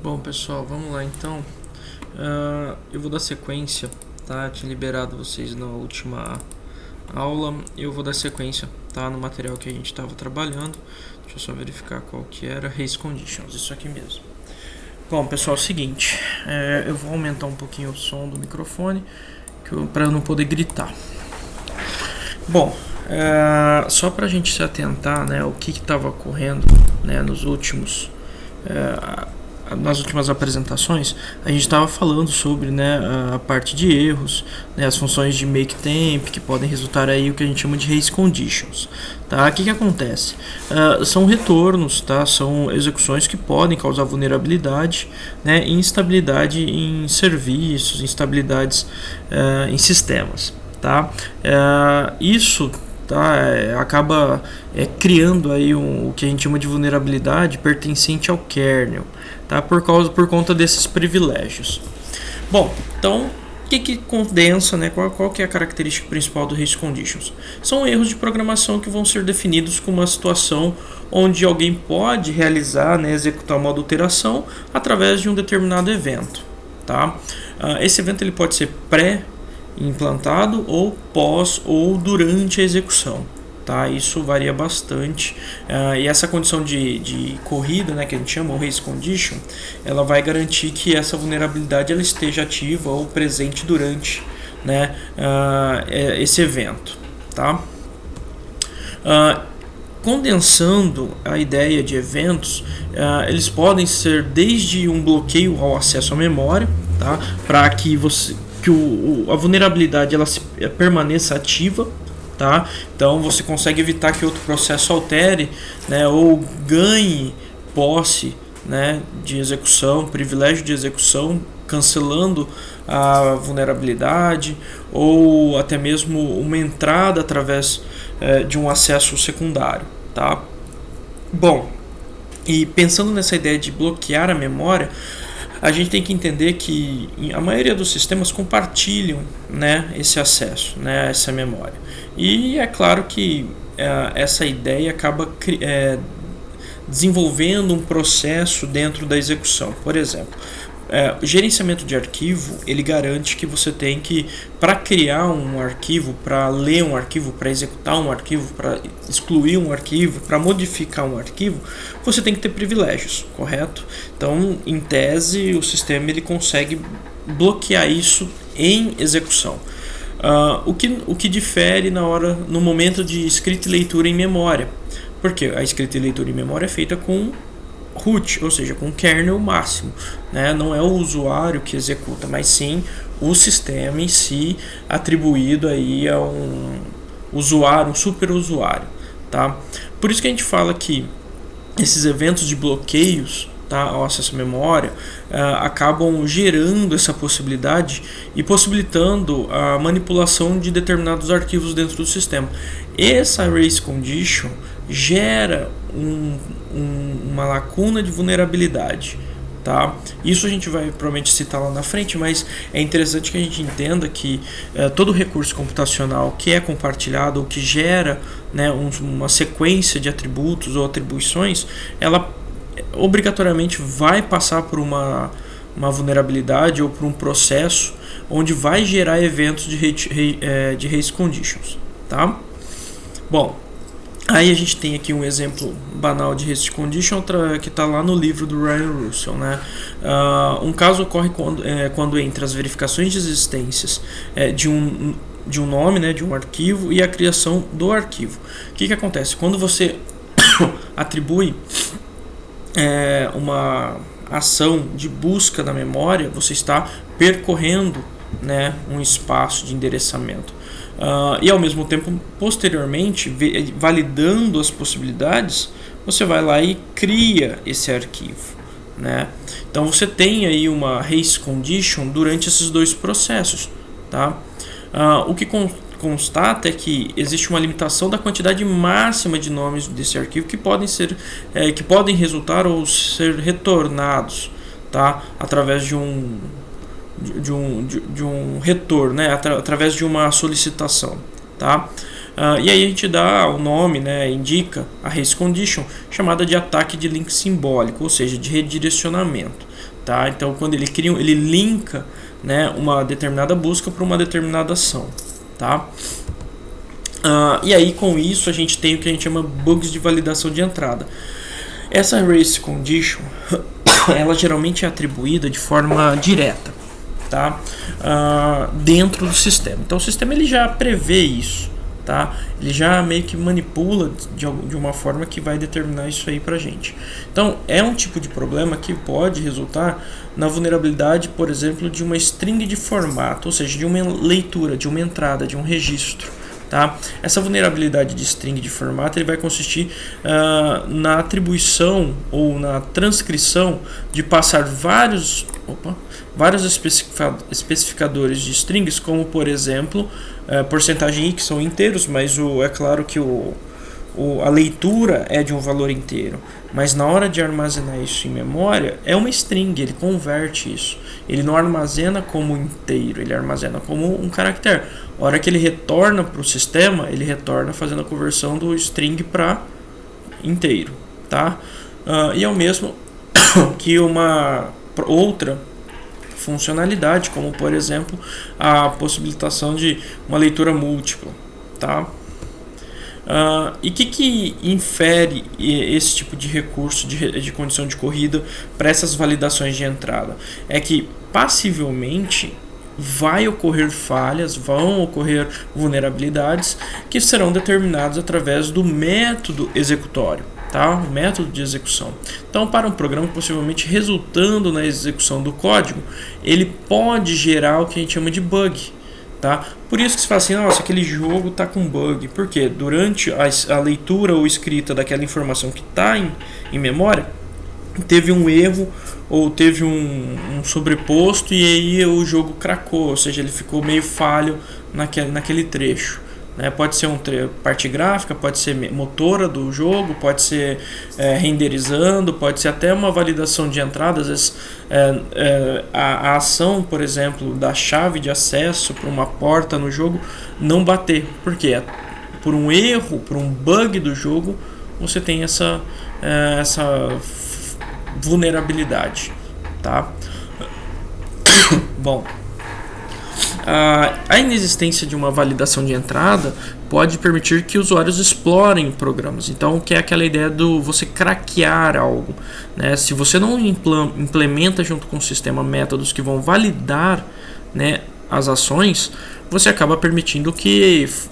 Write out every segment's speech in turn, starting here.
Bom, pessoal, vamos lá então. Eu vou dar sequência, tá? Tinha liberado vocês na última aula. Eu vou dar sequência, tá? No material que a gente estava trabalhando. Deixa eu só verificar qual que era. Race Conditions, isso aqui mesmo. Bom, pessoal, é o seguinte. Eu vou aumentar um pouquinho o som do microfone para eu não poder gritar. Bom, só para a gente se atentar, né? O que estava ocorrendo, né? Nas últimas apresentações, a gente estava falando sobre, né, a parte de erros, né, as funções de make temp que podem resultar aí o que a gente chama de race conditions, tá? O que acontece? São retornos, tá? São execuções que podem causar vulnerabilidade, né, e instabilidade em serviços, instabilidades em sistemas, tá? Isso acaba criando aí o que a gente chama de vulnerabilidade pertencente ao kernel, tá? Por conta desses privilégios. Bom, então o que condensa, né? Qual que é a característica principal do race conditions? São erros de programação que vão ser definidos como uma situação onde alguém pode realizar, né, executar uma adulteração através de um determinado evento, tá? Esse evento ele pode ser implantado ou pós ou durante a execução, tá? Isso varia bastante, e essa condição de corrida, né, que a gente chama o race condition, ela vai garantir que essa vulnerabilidade ela esteja ativa ou presente durante, né, esse evento, tá? Condensando a ideia de eventos, eles podem ser desde um bloqueio ao acesso à memória, tá? Para que a vulnerabilidade ela permaneça ativa, tá? Então você consegue evitar que outro processo altere, né, ou ganhe posse, né, de execução, privilégio de execução, cancelando a vulnerabilidade, ou até mesmo uma entrada através de um acesso secundário, tá? Bom, e pensando nessa ideia de bloquear a memória, a gente tem que entender que a maioria dos sistemas compartilham, né, esse acesso, né, essa memória. E é claro que essa ideia acaba desenvolvendo um processo dentro da execução. Por exemplo, o gerenciamento de arquivo ele garante que você tem que, para criar um arquivo, para ler um arquivo, para executar um arquivo, para excluir um arquivo, para modificar um arquivo, você tem que ter privilégios, correto? Então, em tese, o sistema ele consegue bloquear isso em execução. O que difere no momento de escrita e leitura em memória, porque a escrita e leitura em memória é feita com root, ou seja, com kernel máximo, né? Não é o usuário que executa, mas sim o sistema em si atribuído aí a um usuário, um super usuário, tá? Por isso que a gente fala que esses eventos de bloqueios, tá, ao acesso à memória, acabam gerando essa possibilidade e possibilitando a manipulação de determinados arquivos dentro do sistema. Essa race condition gera uma lacuna de vulnerabilidade, tá? Isso a gente vai provavelmente citar lá na frente, mas é interessante que a gente entenda que todo recurso computacional que é compartilhado ou que gera, né, uma sequência de atributos ou atribuições, ela obrigatoriamente vai passar por uma vulnerabilidade ou por um processo onde vai gerar eventos de race conditions, tá? Bom, aí a gente tem aqui um exemplo banal de race condition que está lá no livro do Ryan Russell, né? Um caso ocorre quando entre as verificações de existências de um nome, né, de um arquivo e a criação do arquivo. O que acontece? Quando você atribui uma ação de busca na memória, você está percorrendo, né, um espaço de endereçamento. E ao mesmo tempo, posteriormente, validando as possibilidades, você vai lá e cria esse arquivo, né? Então você tem aí uma race condition durante esses dois processos, tá? O que constata é que existe uma limitação da quantidade máxima de nomes desse arquivo que podem resultar ou ser retornados, tá? Através de um retorno, né? Através de uma solicitação, tá? E aí a gente dá o nome, né? Indica a race condition chamada de ataque de link simbólico, ou seja, de redirecionamento, tá? Então, quando ele cria, ele linka, né, uma determinada busca para uma determinada ação, tá? E aí, com isso, a gente tem o que a gente chama bugs de validação de entrada. Essa race condition, ela geralmente é atribuída de forma direta, tá? Dentro do sistema. Então, o sistema ele já prevê isso, tá? Ele já meio que manipula de uma forma que vai determinar isso aí pra gente. Então, é um tipo de problema que pode resultar na vulnerabilidade, por exemplo, de uma string de formato, ou seja, de uma leitura, de uma entrada, de um registro. Tá? Essa vulnerabilidade de string de formato ele vai consistir na atribuição ou na transcrição de passar vários especificadores de strings, como por exemplo porcentagem i, que são inteiros, mas é claro que a leitura é de um valor inteiro, mas na hora de armazenar isso em memória é uma string, ele converte isso, ele não armazena como inteiro, ele armazena como um caractere. A hora que ele retorna para o sistema, ele retorna fazendo a conversão do string para inteiro, tá? E é o mesmo que uma outra funcionalidade, como por exemplo a possibilitação de uma leitura múltipla, tá? E o que infere esse tipo de recurso de condição de corrida para essas validações de entrada? É que passivelmente vai ocorrer falhas, vão ocorrer vulnerabilidades que serão determinadas através do método executório, tá? O método de execução. Então, para um programa possivelmente resultando na execução do código, ele pode gerar o que a gente chama de bug, tá? Por isso que se fala assim, nossa, aquele jogo está com bug. Por quê? Durante a leitura ou escrita daquela informação que está em memória, teve um erro ou teve um sobreposto e aí o jogo cracou, ou seja, ele ficou meio falho naquele trecho. Pode ser parte gráfica, pode ser motora do jogo, pode ser renderizando, pode ser até uma validação de entrada. Às vezes a ação, por exemplo, da chave de acesso para uma porta no jogo não bater. Por quê? Por um erro, por um bug do jogo, você tem essa vulnerabilidade, tá? Bom, a inexistência de uma validação de entrada pode permitir que usuários explorem programas. Então, que é aquela ideia do você craquear algo, né? Se você não implementa junto com o sistema métodos que vão validar, né, as ações, você acaba permitindo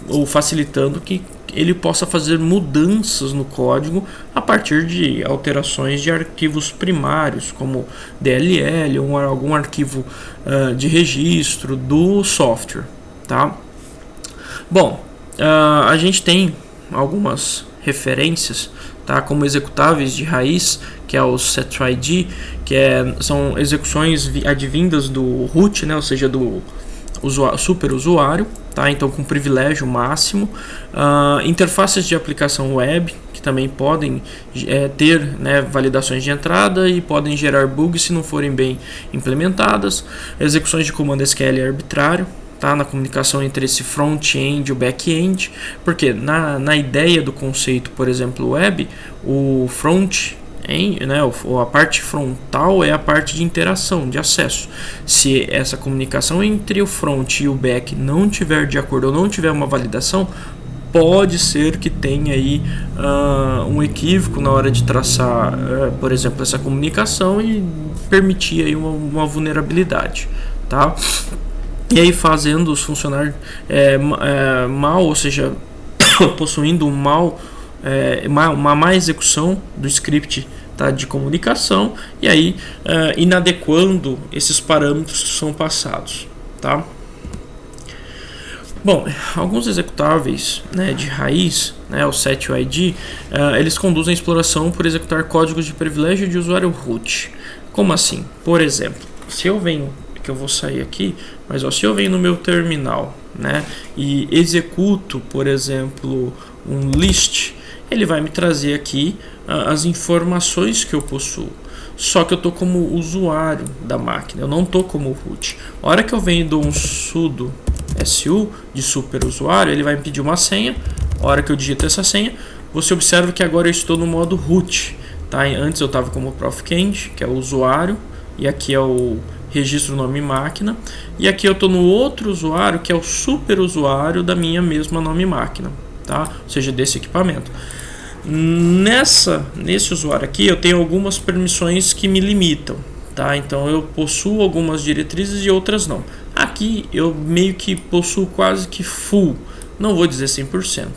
ou facilitando que ele possa fazer mudanças no código a partir de alterações de arquivos primários, como DLL ou algum arquivo de registro do software, tá? Bom, a gente tem algumas referências, tá, como executáveis de raiz, que é o setRID, que são execuções advindas do root, né, ou seja, do super usuário, tá? Então com privilégio máximo. Interfaces de aplicação web, que também podem ter, né, validações de entrada e podem gerar bugs se não forem bem implementadas. Execuções de comando SQL arbitrário, tá? Na comunicação entre esse front-end e o back-end, porque na ideia do conceito, por exemplo, web, o front, né, a parte frontal é a parte de interação, de acesso. Se essa comunicação entre o front e o back não tiver de acordo ou não tiver uma validação, pode ser que tenha aí um equívoco na hora de traçar, por exemplo, essa comunicação e permitir aí uma vulnerabilidade, tá? E aí fazendo-os funcionar mal, ou seja, possuindo uma má execução do script, tá, de comunicação, e aí inadequando esses parâmetros que são passados, tá? Bom, alguns executáveis, né, de raiz, né, o setRID, eles conduzem a exploração por executar códigos de privilégio de usuário root. Como assim? Por exemplo, se eu venho, que eu vou sair aqui, mas se eu venho no meu terminal, né, e executo, por exemplo, um list, ele vai me trazer aqui as informações que eu possuo. Só que eu estou como usuário da máquina, eu não estou como root. A hora que eu venho e dou um sudo su de super usuário, ele vai me pedir uma senha. A hora que eu digito essa senha, você observa que agora eu estou no modo root, tá? Antes eu estava como profkend, que é o usuário, e aqui é o registro nome máquina, e aqui eu estou no outro usuário que é o super usuário da minha mesma nome máquina, tá? Ou seja, desse equipamento. Nesse usuário aqui eu tenho algumas permissões que me limitam, tá? Então eu possuo algumas diretrizes e outras não. Aqui eu meio que possuo quase que full, não vou dizer 100%,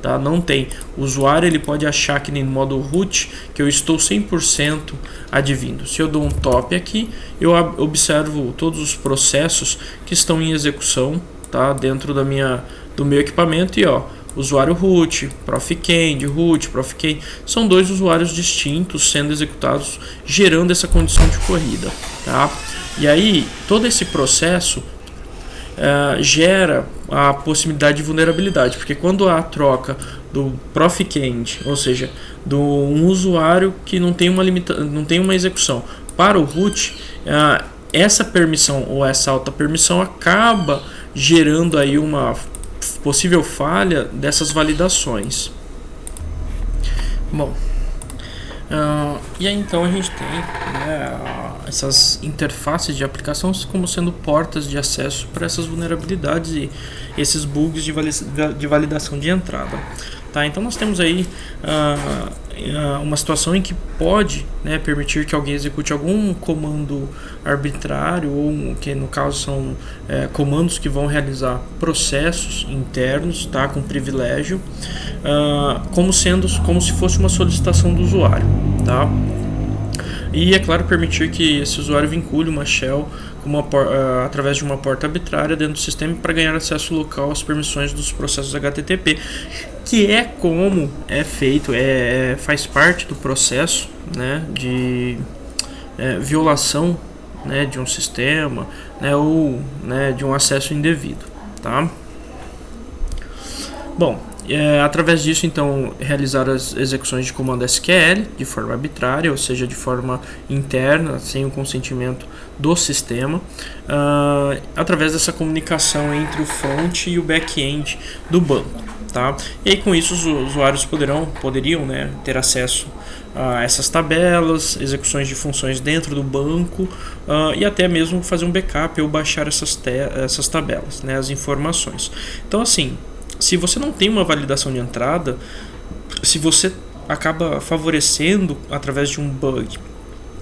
tá? Não tem. O usuário ele pode achar que nem no modo root que eu estou 100% advindo. Se eu dou um top aqui, eu observo todos os processos que estão em execução, tá? Dentro do meu equipamento e ó, usuário root, proficand, root, proficand, são dois usuários distintos sendo executados, gerando essa condição de corrida, tá? E aí, todo esse processo gera a possibilidade de vulnerabilidade, porque quando há a troca do proficand, ou seja, do um usuário que não tem uma execução para o root, essa permissão ou essa alta permissão acaba gerando aí uma possível falha dessas validações. Bom, e aí então a gente tem, né, essas interfaces de aplicação como sendo portas de acesso para essas vulnerabilidades e esses bugs de validação de entrada. Tá, então nós temos aí uma situação em que pode, né, permitir que alguém execute algum comando arbitrário, ou que no caso são comandos que vão realizar processos internos, tá, com privilégio, como se fosse uma solicitação do usuário, tá? E é claro, permitir que esse usuário vincule uma shell através de uma porta arbitrária dentro do sistema para ganhar acesso local às permissões dos processos HTTP, que é como é feito, faz parte do processo, né, de violação, né, de um sistema, né, ou, né, de um acesso indevido, tá? Bom, através disso, então, realizar as execuções de comando SQL de forma arbitrária, ou seja, de forma interna, sem o consentimento do sistema, através dessa comunicação entre o front e o back-end do banco, tá? E aí, com isso, os usuários poderiam, né, ter acesso a essas tabelas, execuções de funções dentro do banco, e até mesmo fazer um backup ou baixar essas tabelas, né, as informações. Então, assim, se você não tem uma validação de entrada, se você acaba favorecendo através de um bug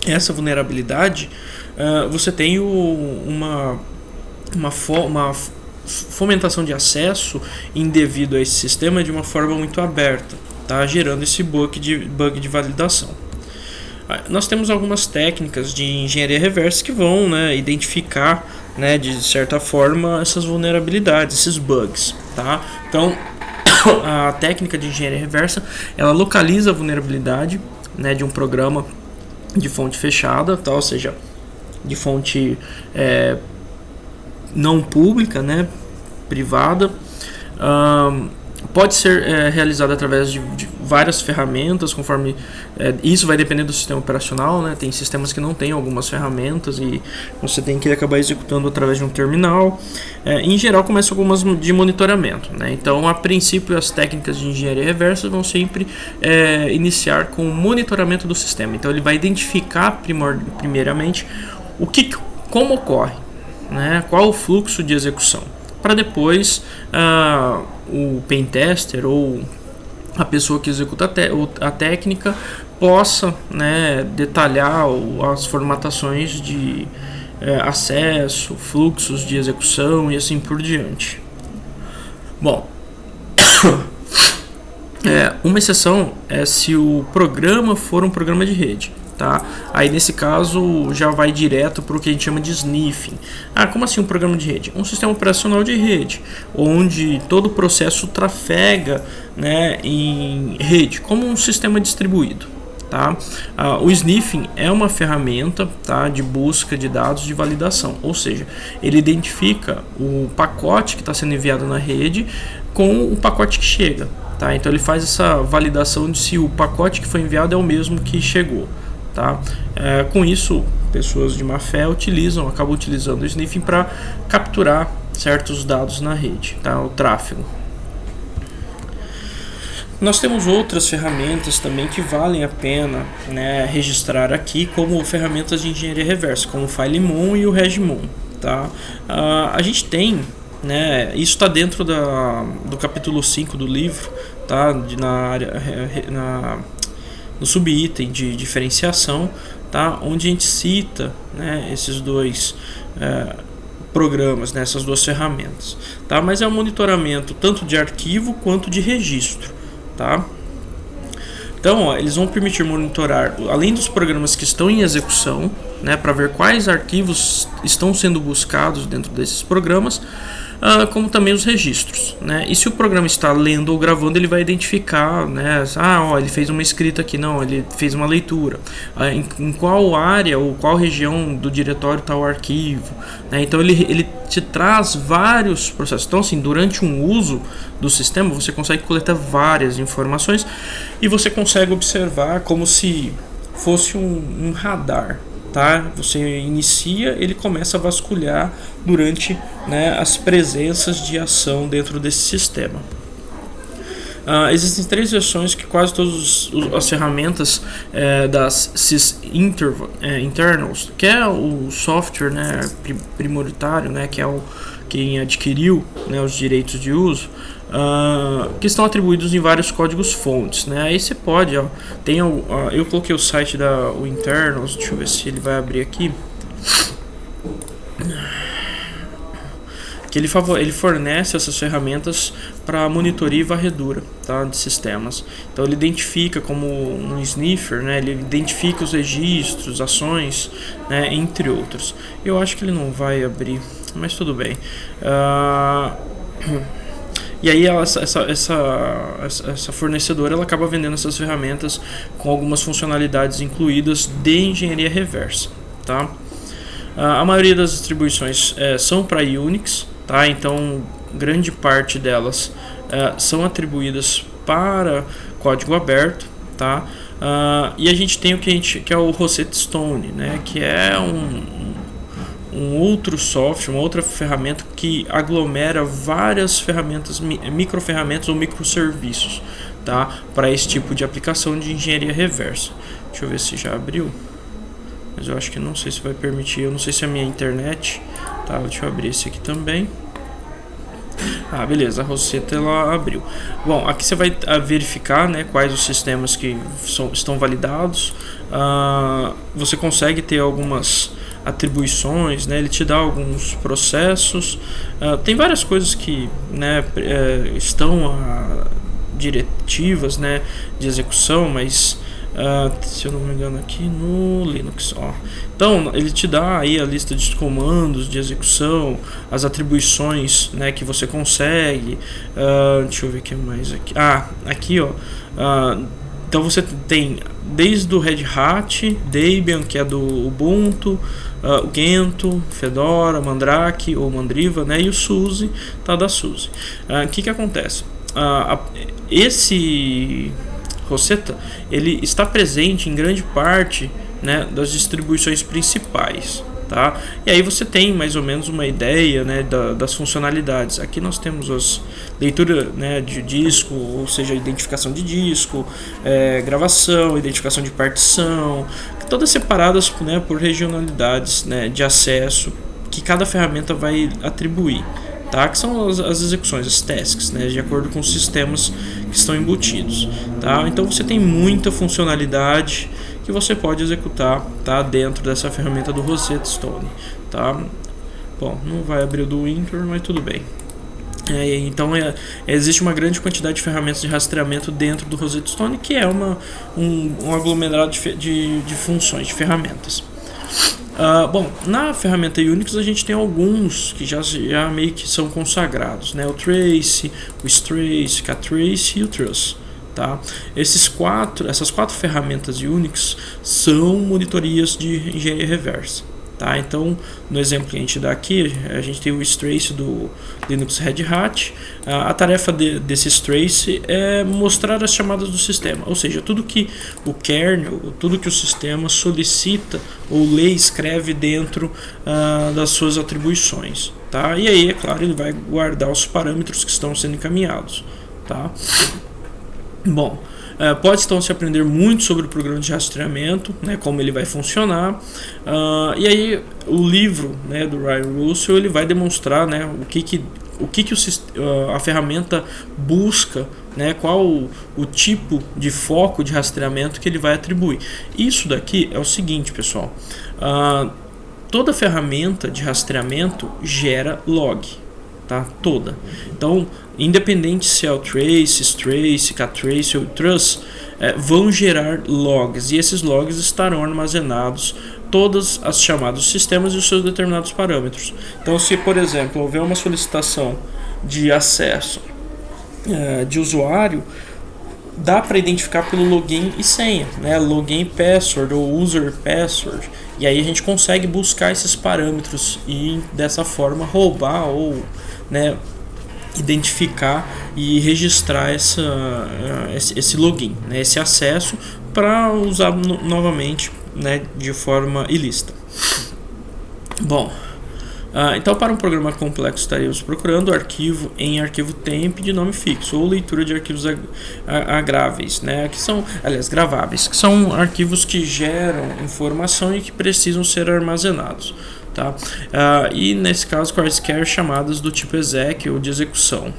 essa vulnerabilidade, você tem uma fomentação de acesso indevido a esse sistema de uma forma muito aberta, tá? Gerando esse bug de validação. Nós temos algumas técnicas de engenharia reversa que vão, né, identificar, né, de certa forma essas vulnerabilidades, esses bugs, tá? Então, a técnica de engenharia reversa, ela localiza a vulnerabilidade, né, de um programa de fonte fechada, tá? Ou seja, de fonte não pública, né, privada. Pode ser realizado através de várias ferramentas, conforme isso vai depender do sistema operacional, né? Tem sistemas que não têm algumas ferramentas e você tem que acabar executando através de um terminal. Em geral, começam algumas de monitoramento, né? Então, a princípio, as técnicas de engenharia reversa vão sempre iniciar com o monitoramento do sistema. Então, ele vai identificar primeiramente como ocorre, né? Qual o fluxo de execução, para depois o pentester ou a pessoa que executa a técnica possa, né, detalhar as formatações de acesso, fluxos de execução e assim por diante. Bom, uma exceção é se o programa for um programa de rede. Tá? Aí nesse caso já vai direto para o que a gente chama de sniffing. Como assim um programa de rede? Um sistema operacional de rede, onde todo o processo trafega, né, em rede, como um sistema distribuído. Tá? O sniffing é uma ferramenta, tá, de busca de dados de validação, ou seja, ele identifica o pacote que está sendo enviado na rede com o pacote que chega. Tá? Então ele faz essa validação de se o pacote que foi enviado é o mesmo que chegou. Tá? Com isso, pessoas de má fé acabam utilizando o sniffing para capturar certos dados na rede, tá? O tráfego. Nós temos outras ferramentas também que valem a pena, né, registrar aqui, como ferramentas de engenharia reversa, como o FileMon e o Regmon. Tá? A gente tem, né, isso está dentro do capítulo 5 do livro, tá? No subitem de diferenciação, tá? Onde a gente cita, né, esses dois programas, né, essas duas ferramentas. Tá? Mas é um monitoramento tanto de arquivo quanto de registro. Tá? Então, ó, eles vão permitir monitorar, além dos programas que estão em execução, né, para ver quais arquivos estão sendo buscados dentro desses programas, como também os registros, né? E se o programa está lendo ou gravando, ele vai identificar, né? Ele fez uma escrita aqui, não, ele fez uma leitura. Em qual área ou qual região do diretório está o arquivo, né? Então ele te traz vários processos. Então, assim, durante um uso do sistema, você consegue coletar várias informações e você consegue observar como se fosse um radar. Tá? Você inicia, ele começa a vasculhar durante, né, as presenças de ação dentro desse sistema. Existem 3 versões que quase todas as ferramentas das sys internals, que é o software, né, prioritário, né, que é quem adquiriu, né, os direitos de uso, que estão atribuídos em vários códigos fontes, né? Aí você pode, ó, eu coloquei o site o internals, deixa eu ver se ele vai abrir aqui, que ele fornece essas ferramentas para monitoria e varredura, tá, de sistemas. Então ele identifica como um sniffer, né, ele identifica os registros, ações, né, entre outros. Eu acho que ele não vai abrir, mas tudo bem. E aí essa fornecedora ela acaba vendendo essas ferramentas com algumas funcionalidades incluídas de engenharia reversa. Tá? A maioria das distribuições são para Unix, tá? Então grande parte delas são atribuídas para código aberto. Tá? E a gente tem que é o Rosetta Stone, né? Que é um outro software, uma outra ferramenta que aglomera várias ferramentas, microferramentas ou microserviços, tá? Para esse tipo de aplicação de engenharia reversa. Deixa eu ver se já abriu, mas eu acho que não sei se vai permitir, eu não sei se é a minha internet, tá? Deixa eu abrir esse aqui também. Beleza, a Rosetta ela abriu. Bom, aqui você vai verificar, né, quais os sistemas que estão validados. Você consegue ter algumas atribuições, né, ele te dá alguns processos. Tem várias coisas que, né, estão diretivas, né, de execução, mas se eu não me engano aqui no Linux, ó. Então ele te dá aí a lista de comandos de execução, as atribuições, né, que você consegue. Deixa eu ver o que mais aqui. Aqui, ó. Então você tem desde o Red Hat, Debian, que é do Ubuntu, o Gentoo, Fedora, Mandrake ou Mandriva, né, e o SUSE, tá, da SUSE. O que acontece? Esse Rosetta ele está presente em grande parte, né, das distribuições principais. Tá? E aí você tem mais ou menos uma ideia, né, das funcionalidades. Aqui nós temos as leitura, né, de disco, ou seja, identificação de disco, gravação, identificação de partição, todas separadas, né, por regionalidades, né, de acesso que cada ferramenta vai atribuir. Tá? Que são as execuções, as tasks, né, de acordo com os sistemas que estão embutidos. Tá? Então você tem muita funcionalidade que você pode executar, tá, dentro dessa ferramenta do Rosetta Stone. Tá? Bom, não vai abrir o do Winter, mas tudo bem. Então existe uma grande quantidade de ferramentas de rastreamento dentro do Rosetta Stone, que é um aglomerado de funções, de ferramentas. Bom, na ferramenta Unix a gente tem alguns que já meio que são consagrados, né? O Trace, o Strace, o Ktrace e o Truss. Tá? Essas quatro ferramentas Unix são monitorias de engenharia reversa. Tá? Então, no exemplo que a gente dá aqui, a gente tem o Strace do Linux Red Hat. A tarefa desse Strace é mostrar as chamadas do sistema, ou seja, tudo que o kernel, tudo que o sistema solicita ou lê e escreve dentro das suas atribuições. Tá? E aí, é claro, ele vai guardar os parâmetros que estão sendo encaminhados. Tá? Bom, pode então se aprender muito sobre o programa de rastreamento, né, como ele vai funcionar, e aí o livro, né, do Ryan Russell, ele vai demonstrar, né, a ferramenta busca, né, qual o tipo de foco de rastreamento que ele vai atribuir. Isso daqui é o seguinte, pessoal, toda ferramenta de rastreamento gera log, tá? Toda. Então, independente se é o trace, strace, ktrace ou truss, vão gerar logs, e esses logs estarão armazenados todas as chamadas dos sistemas e os seus determinados parâmetros. Então, se por exemplo houver uma solicitação de acesso de usuário, dá para identificar pelo login e senha, né? Login password ou user password, e aí a gente consegue buscar esses parâmetros e dessa forma roubar ou, né, identificar e registrar esse login, né, esse acesso, para usar novamente, né, de forma ilícita. Bom, então para um programa complexo estaríamos procurando arquivo em arquivo temp de nome fixo ou leitura de arquivos graváveis, né, que são, aliás, graváveis, que são arquivos que geram informação e que precisam ser armazenados. Tá? E nesse caso quaisquer chamadas do tipo exec ou de execução.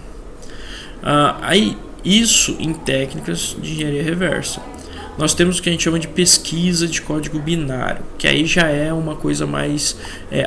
Aí isso em técnicas de engenharia reversa. Nós temos o que a gente chama de pesquisa de código binário, que aí já é uma coisa mais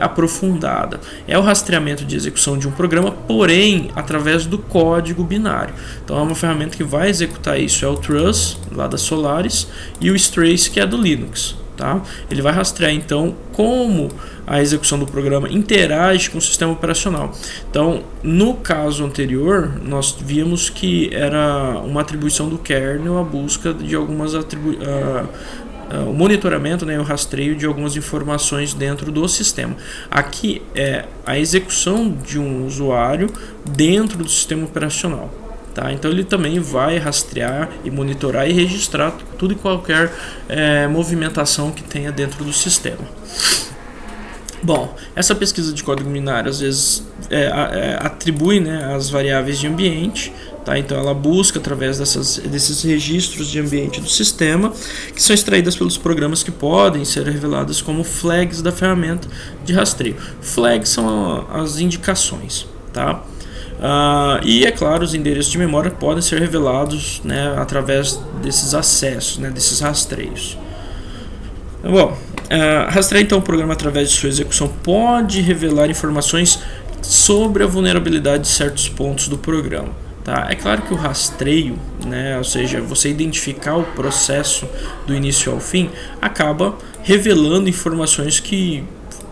aprofundada. É o rastreamento de execução de um programa, porém através do código binário. Então é uma ferramenta que vai executar isso, é o truss lá da Solaris e o strace, que é do Linux. Tá? Ele vai rastrear então como a execução do programa interage com o sistema operacional. Então, no caso anterior, nós vimos que era uma atribuição do kernel a busca de algumas o monitoramento, né, o rastreio de algumas informações dentro do sistema. Aqui é a execução de um usuário dentro do sistema operacional. Tá? Então ele também vai rastrear e monitorar e registrar tudo e qualquer movimentação que tenha dentro do sistema. Bom, essa pesquisa de código binário às vezes atribui, né, as variáveis de ambiente. Tá? Então ela busca através desses registros de ambiente do sistema, que são extraídas pelos programas, que podem ser reveladas como flags da ferramenta de rastreio. Flags são as indicações. Tá? E é claro, os endereços de memória podem ser revelados, né, através desses acessos, né, desses rastreios. Bom, rastrear então o programa através de sua execução pode revelar informações sobre a vulnerabilidade de certos pontos do programa. Tá? É claro que o rastreio, né, ou seja, você identificar o processo do início ao fim, acaba revelando informações que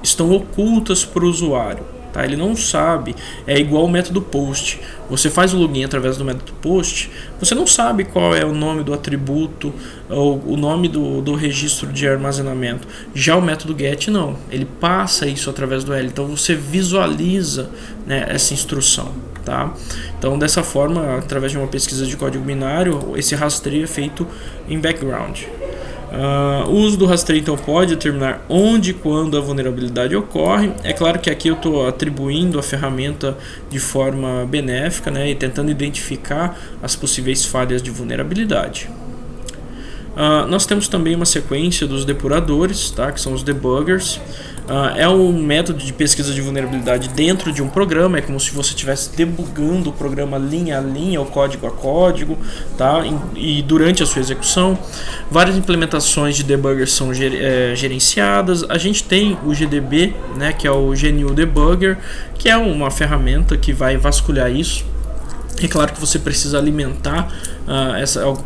estão ocultas para o usuário. Tá? Ele não sabe, é igual o método POST. Você faz o login através do método POST, você não sabe qual é o nome do atributo ou o nome do registro de armazenamento. Já o método GET não, ele passa isso através do L, então você visualiza, né, essa instrução. Tá? Então dessa forma, através de uma pesquisa de código binário, esse rastreio é feito em background. O uso do rastreio então pode determinar onde e quando a vulnerabilidade ocorre. É claro que aqui eu estou atribuindo a ferramenta de forma benéfica, né, e tentando identificar as possíveis falhas de vulnerabilidade. Nós temos também uma sequência dos depuradores, tá, que são os debuggers. É um método de pesquisa de vulnerabilidade dentro de um programa. É como se você estivesse debugando o programa linha a linha, ou código a código, tá? E durante a sua execução, várias implementações de debuggers são gerenciadas. A gente tem o GDB, né, que é o GNU Debugger, que é uma ferramenta que vai vasculhar isso. É claro que você precisa alimentar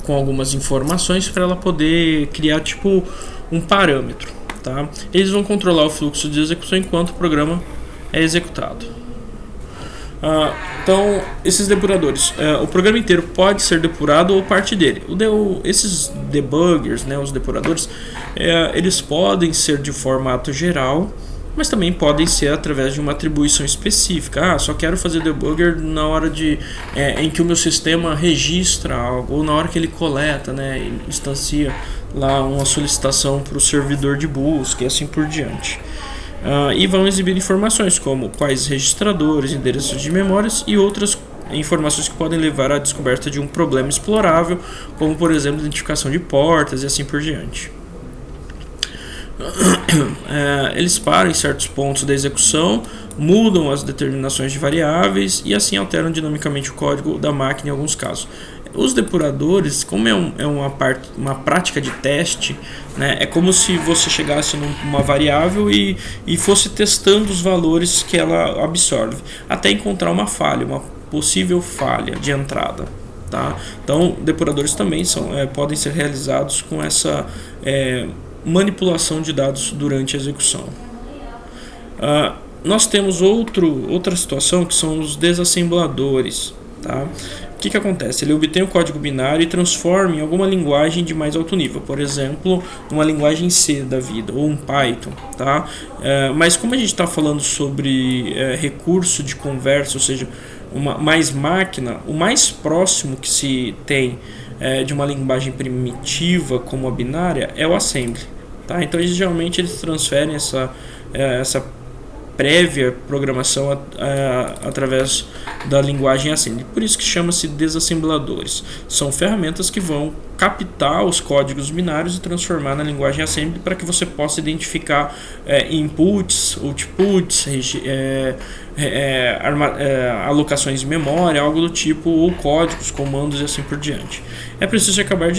com algumas informações para ela poder criar tipo um parâmetro. Tá? Eles vão controlar o fluxo de execução enquanto o programa é executado. Então, esses depuradores, o programa inteiro pode ser depurado ou parte dele. Esses debuggers, né, os depuradores, eles podem ser de formato geral, mas também podem ser através de uma atribuição específica. Só quero fazer debugger na hora em que o meu sistema registra algo, ou na hora que ele coleta, né, instancia lá uma solicitação para o servidor de busca e assim por diante. E vão exibir informações como quais registradores, endereços de memórias e outras informações que podem levar à descoberta de um problema explorável, como por exemplo identificação de portas e assim por diante. Eles param em certos pontos da execução, mudam as determinações de variáveis e assim alteram dinamicamente o código da máquina em alguns casos. Os depuradores, como é uma prática de teste, né, é como se você chegasse numa variável e fosse testando os valores que ela absorve, até encontrar uma falha, uma possível falha de entrada. Tá? Então, depuradores também podem ser realizados com essa manipulação de dados durante a execução. Nós temos outra situação que são os desassembladores. Tá? O que acontece? Ele obtém o código binário e transforma em alguma linguagem de mais alto nível, por exemplo, uma linguagem C da vida ou um Python. Tá? Mas como a gente está falando sobre recurso de conversa, ou seja, mais máquina, o mais próximo que se tem de uma linguagem primitiva como a binária é o assembly. Tá? Então, geralmente eles transferem essa prévia programação através da linguagem assembly. Por isso que chama-se desassembladores. São ferramentas que vão captar os códigos binários e transformar na linguagem assembly para que você possa identificar inputs, outputs, alocações de memória, algo do tipo, ou códigos, comandos e assim por diante. É preciso ser capaz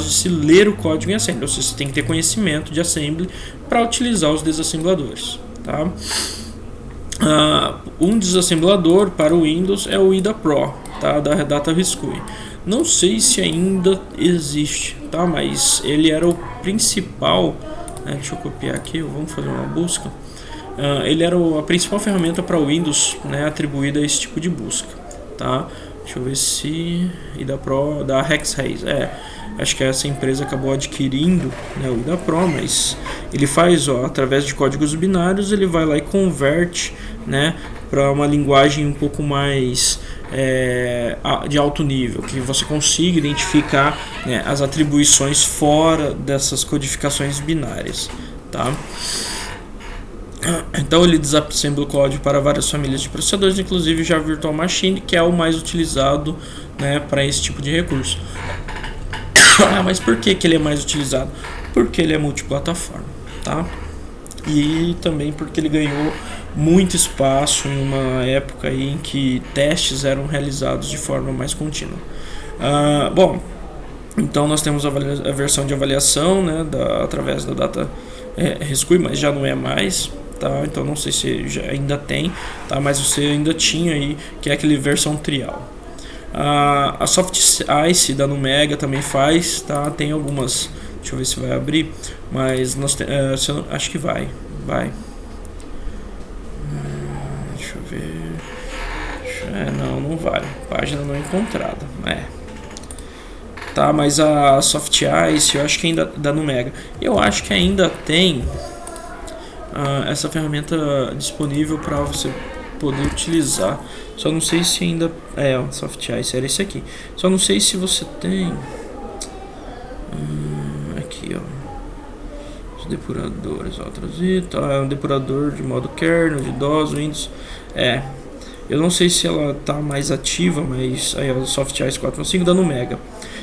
de se ler o código em assembly. Você tem que ter conhecimento de assembly para utilizar os desassembladores. Tá? Um desassemblador para o Windows é o IDA Pro, tá? Da Data Rescue. Não sei se ainda existe, tá? Mas ele era o principal. Deixa eu copiar aqui, vamos fazer uma busca. Ele era a principal ferramenta para o Windows, né, atribuída a esse tipo de busca. Tá? Deixa eu ver se IDA Pro da Hexrace. Acho que essa empresa acabou adquirindo, né, o IDA Pro, mas ele faz, através de códigos binários, ele vai lá e converte, né, para uma linguagem um pouco mais de alto nível, que você consiga identificar, né, as atribuições fora dessas codificações binárias. Tá? Então ele desassembla o código para várias famílias de processadores, inclusive já a Virtual Machine, que é o mais utilizado, né, para esse tipo de recurso. Mas por que ele é mais utilizado? Porque ele é multiplataforma, tá? E também porque ele ganhou muito espaço em uma época aí em que testes eram realizados de forma mais contínua. Bom, então nós temos a versão de avaliação, né, através da Data Rescue, mas já não é mais. Tá? Então não sei se já ainda tem, tá? Mas você ainda tinha aí, que é aquele versão trial. A Soft Ice da Numega também faz, tá? Tem algumas, deixa eu ver se vai abrir, mas acho que vai. Deixa eu ver. Não vai. Página não encontrada. Tá, mas a Soft Ice eu acho que ainda da Numega. Eu acho que ainda tem essa ferramenta disponível para você poder utilizar. Só não sei se ainda o Soft Ice era esse aqui. Só não sei se você tem aqui, os depuradores, é um depurador de modo kernel, de DOS, Windows. Eu não sei se ela tá mais ativa, mas aí o Soft Ice 4.5 da Numega.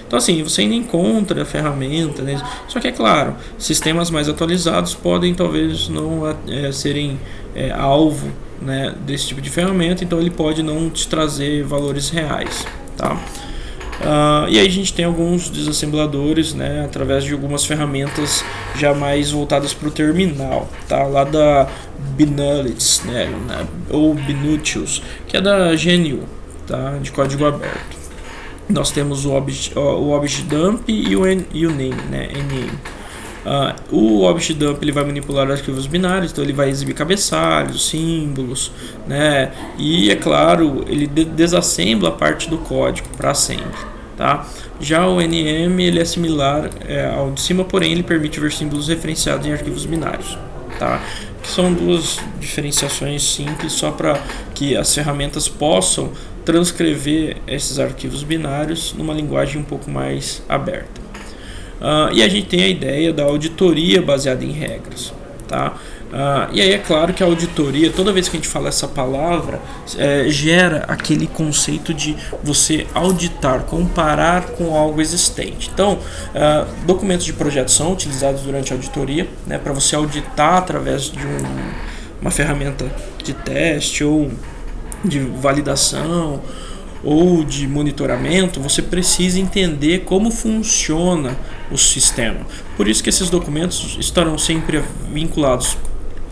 Então assim, você ainda encontra a ferramenta, né? Só que é claro, sistemas mais atualizados podem talvez não serem alvo, né, desse tipo de ferramenta, então ele pode não te trazer valores reais, tá? E aí a gente tem alguns desassembladores, né, através de algumas ferramentas já mais voltadas para o terminal, tá? Lá da Binulits, né, ou Binutius, que é da GNU, tá? De código aberto. Nós temos o ObjDump e o Name, né, NAME. O ObjDump ele vai manipular arquivos binários, então ele vai exibir cabeçalhos, símbolos, né, e é claro, ele desassembla a parte do código para assembly, tá? Já o NAME ele é similar ao de cima, porém ele permite ver símbolos referenciados em arquivos binários, tá? Que são duas diferenciações simples só para que as ferramentas possam transcrever esses arquivos binários numa linguagem um pouco mais aberta. E a gente tem a ideia da auditoria baseada em regras, Tá? E aí é claro que a auditoria, toda vez que a gente fala essa palavra, gera aquele conceito de você auditar, comparar com algo existente. Então, documentos de projeto são utilizados durante a auditoria, né, para você auditar através de uma ferramenta de teste ou de validação ou de monitoramento. Você precisa entender como funciona o sistema. Por isso que esses documentos estarão sempre vinculados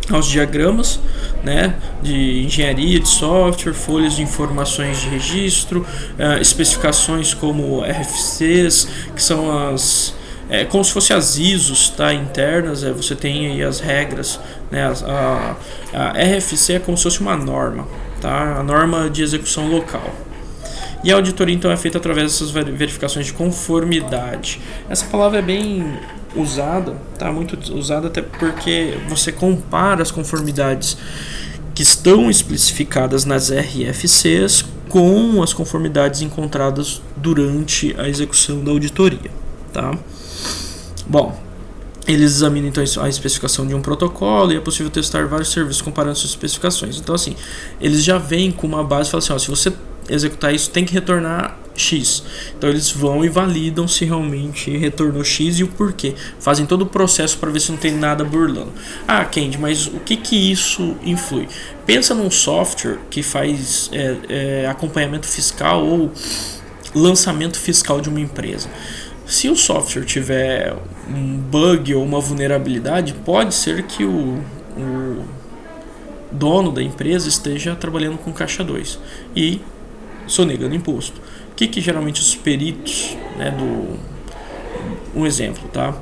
aos diagramas, né, de engenharia de software, folhas de informações de registro, especificações como RFCs, que são as como se fossem as ISOs, tá, internas. Você tem aí as regras, né, a RFC é como se fosse uma norma, tá, a norma de execução local. E a auditoria então é feita através dessas verificações de conformidade. Essa palavra é bem usada, tá? Muito usada, até porque você compara as conformidades que estão especificadas nas RFCs com as conformidades encontradas durante a execução da auditoria, tá? Bom, eles examinam então a especificação de um protocolo e é possível testar vários serviços comparando suas especificações. Então, assim, eles já vêm com uma base e falam assim, ó, se você executar isso, tem que retornar X. Então eles vão e validam se realmente retornou X e o porquê. Fazem todo o processo para ver se não tem nada burlando. Kendi, mas o que isso influi? Pensa num software que faz acompanhamento fiscal ou lançamento fiscal de uma empresa. Se o software tiver um bug ou uma vulnerabilidade, pode ser que o dono da empresa esteja trabalhando com caixa 2 e sonegando imposto. O que geralmente os peritos, né, um exemplo, tá,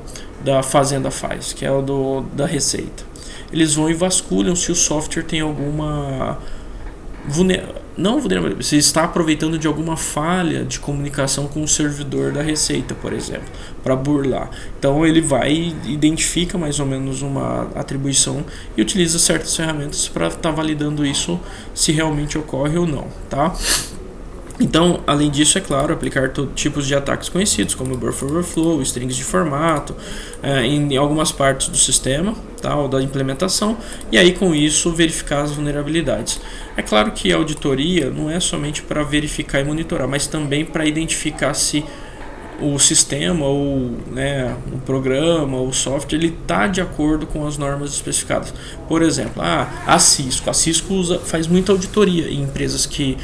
da Fazenda faz, que é o da Receita. Eles vão e vasculham se o software tem alguma vulnerabilidade, se está aproveitando de alguma falha de comunicação com o servidor da Receita, por exemplo, para burlar. Então ele vai e identifica mais ou menos uma atribuição e utiliza certas ferramentas para estar validando isso, se realmente ocorre ou não, tá? Então, além disso, é claro, aplicar tipos de ataques conhecidos, como buffer overflow, strings de formato, em algumas partes do sistema, tá, ou da implementação, e aí com isso verificar as vulnerabilidades. É claro que a auditoria não é somente para verificar e monitorar, mas também para identificar se o sistema ou, né, o programa ou o software ele está de acordo com as normas especificadas. Por exemplo, a Cisco faz muita auditoria em empresas que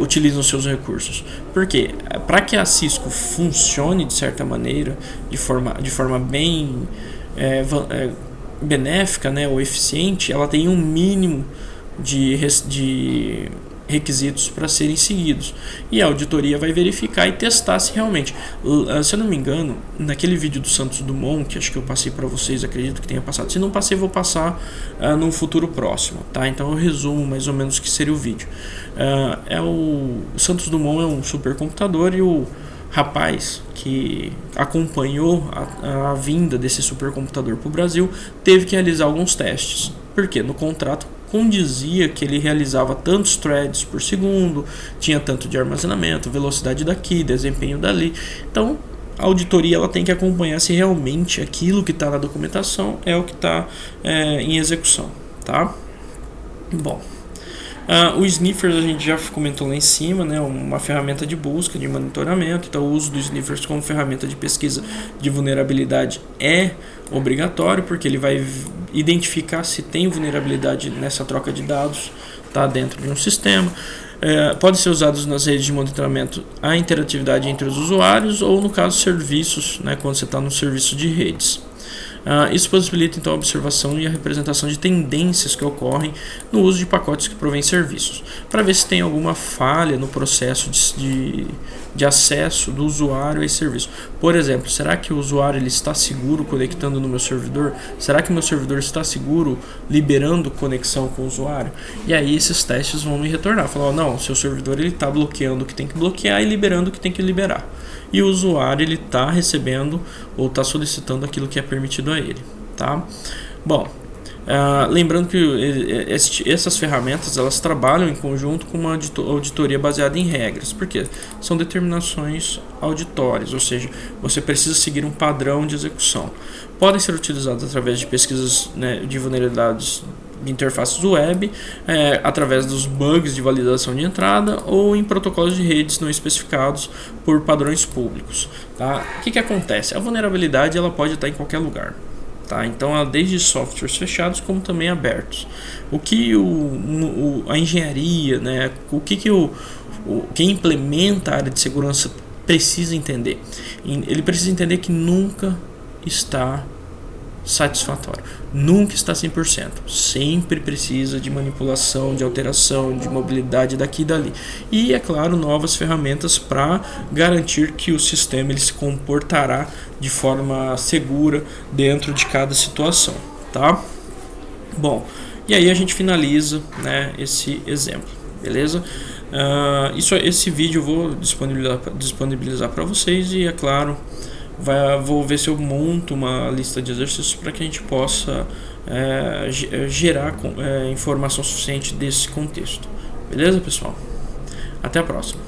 utilizam seus recursos. Por quê? Para que a Cisco funcione de certa maneira, de forma bem benéfica, né, ou eficiente, ela tem um mínimo de requisitos para serem seguidos, e a auditoria vai verificar e testar se realmente, se eu não me engano, naquele vídeo do Santos Dumont, que acho que eu passei para vocês, acredito que tenha passado, se não passei, vou passar num futuro próximo, tá? Então eu resumo mais ou menos o que seria o vídeo. O Santos Dumont é um supercomputador, e o rapaz que acompanhou a vinda desse supercomputador para o Brasil teve que realizar alguns testes, porque no contrato condizia que ele realizava tantos threads por segundo, tinha tanto de armazenamento, velocidade daqui, desempenho dali. Então a auditoria ela tem que acompanhar se realmente aquilo que está na documentação é o que está em execução, tá? Bom, o Sniffers a gente já comentou lá em cima, né? Uma ferramenta de busca, de monitoramento. Então o uso do Sniffers como ferramenta de pesquisa de vulnerabilidade é obrigatório, porque ele vai identificar se tem vulnerabilidade nessa troca de dados, tá, dentro de um sistema. Pode ser usado nas redes de monitoramento a interatividade entre os usuários, ou no caso serviços, né, quando você está no serviço de redes. Isso possibilita então a observação e a representação de tendências que ocorrem no uso de pacotes que provêm serviços, para ver se tem alguma falha no processo de acesso do usuário a esse serviço. Por exemplo, será que o usuário ele está seguro conectando no meu servidor? Será que o meu servidor está seguro liberando conexão com o usuário? E aí esses testes vão me retornar, falar, não, seu servidor ele está bloqueando o que tem que bloquear e liberando o que tem que liberar. E o usuário ele está recebendo ou está solicitando aquilo que é permitido a ele, tá? Bom, Lembrando que essas ferramentas elas trabalham em conjunto com uma auditoria baseada em regras, porque são determinações auditórias, ou seja, você precisa seguir um padrão de execução. Podem ser utilizadas através de pesquisas, né, de vulnerabilidades de interfaces web, através dos bugs de validação de entrada ou em protocolos de redes não especificados por padrões públicos. Tá? O que acontece? A vulnerabilidade ela pode estar em qualquer lugar. Tá? Então, desde softwares fechados como também abertos. O que a engenharia, né, quem implementa a área de segurança precisa entender? Ele precisa entender que nunca está satisfatório, nunca está 100%, sempre precisa de manipulação, de alteração, de mobilidade daqui e dali, e é claro, novas ferramentas para garantir que o sistema ele se comportará de forma segura dentro de cada situação, tá? Bom, e aí a gente finaliza, né, esse exemplo, beleza? Esse vídeo eu vou disponibilizar para vocês e é claro, vou ver se eu monto uma lista de exercícios para que a gente possa gerar informação suficiente desse contexto. Beleza, pessoal? Até a próxima.